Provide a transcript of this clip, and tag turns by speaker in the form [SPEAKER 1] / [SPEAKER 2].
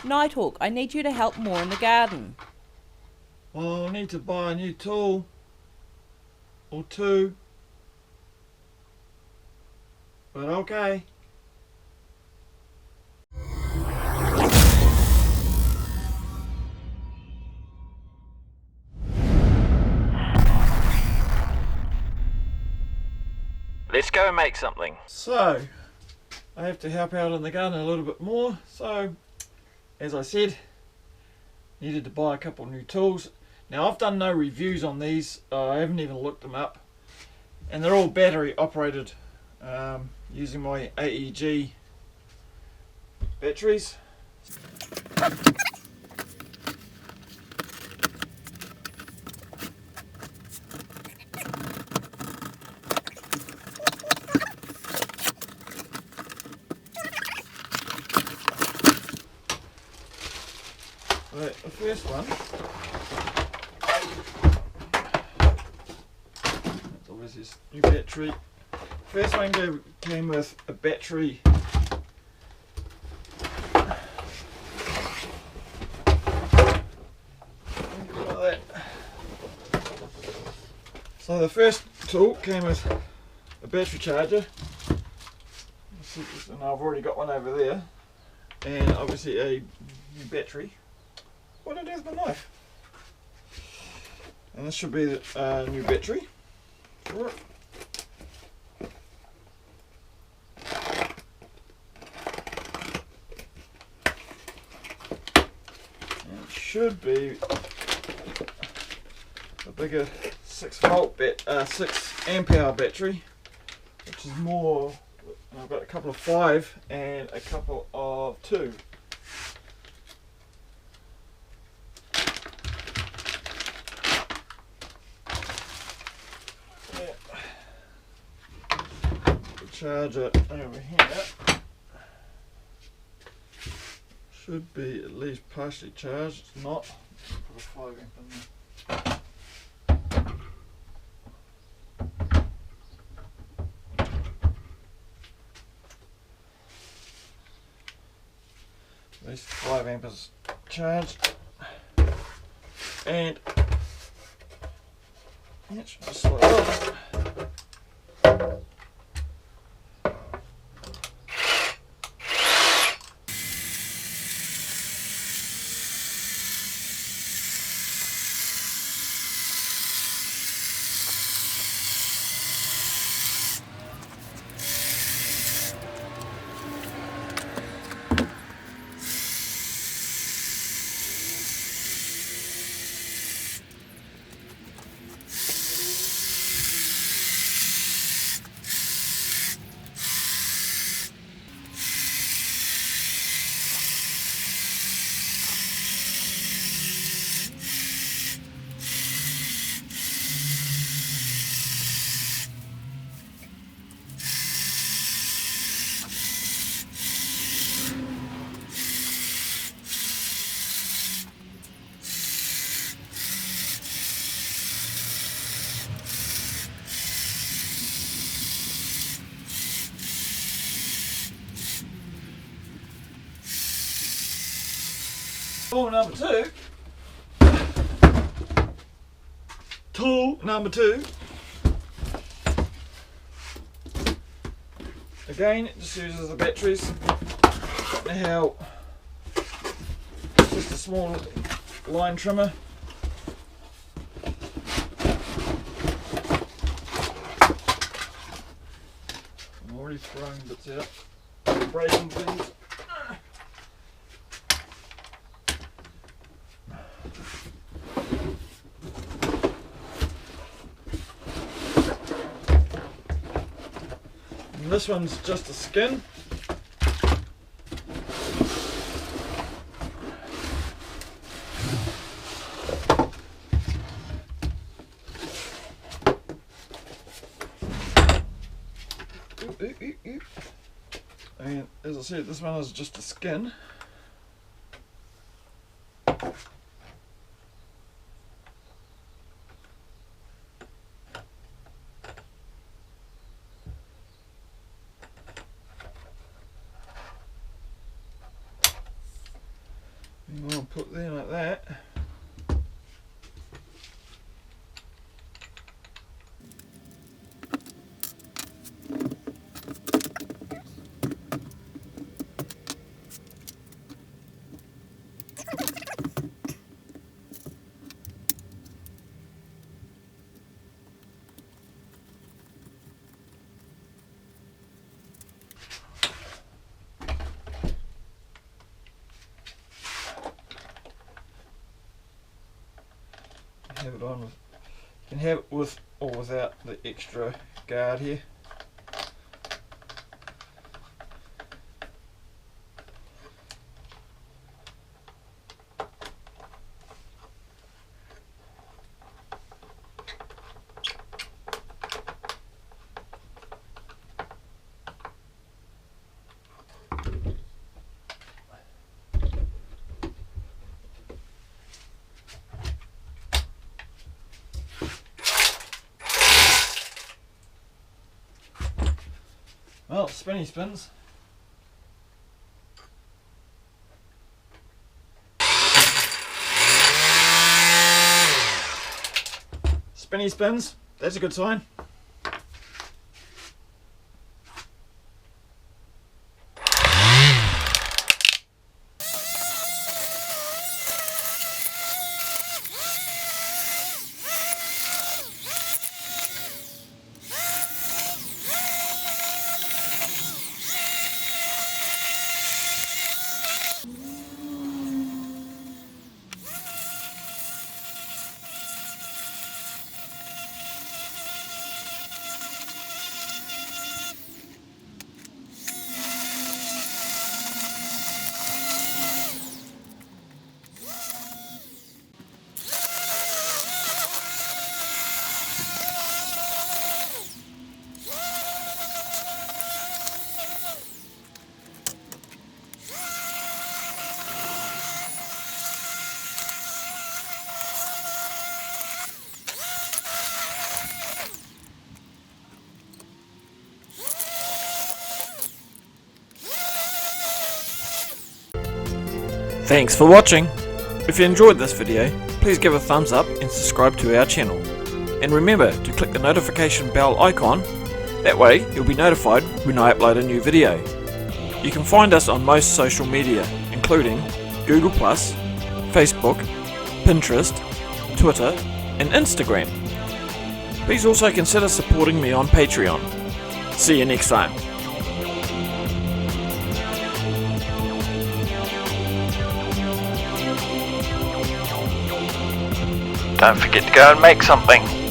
[SPEAKER 1] Nighthawk, I need you to help more in the garden.
[SPEAKER 2] Well, I need to buy a new tool or two, but okay.
[SPEAKER 3] Let's go and make something.
[SPEAKER 2] So, I have to help out in the garden a little bit more. So, as I said, needed to buy a couple new tools. Now, I've done no reviews on these. I haven't even looked them up. And they're all battery operated using my AEG batteries. Right, the first one, that's obviously a new battery. First one came with a battery. So the first tool came with a battery charger, and I've already got one over there, and obviously a new battery. What did I do with my knife? And this should be the new battery for it. And it should be a bigger 6 amp hour battery, which is more. I've got a couple of 5 and a couple of 2. Charger over here should be at least partially charged. It's not. Put a 5 amp in there. At least 5 amp is charged, and it should just slide off. Tool number two. Again, it just uses the batteries. Now, just a small line trimmer. I'm already throwing bits out. Breaking things. And this one's just a skin. And as I said, this one is just a skin. put there like that. Have it on with, you can have it with or without the extra guard here. Well, spinny spins. Spinny spins, that's a good sign. Thanks for watching. If you enjoyed this video, please give a thumbs up and subscribe to our channel. And remember to click the notification bell icon, that way you'll be notified when I upload a new video. You can find us on most social media, including Google+, Facebook, Pinterest, Twitter and Instagram. Please also consider supporting me on Patreon. See you next time.
[SPEAKER 3] Don't forget to go and make something.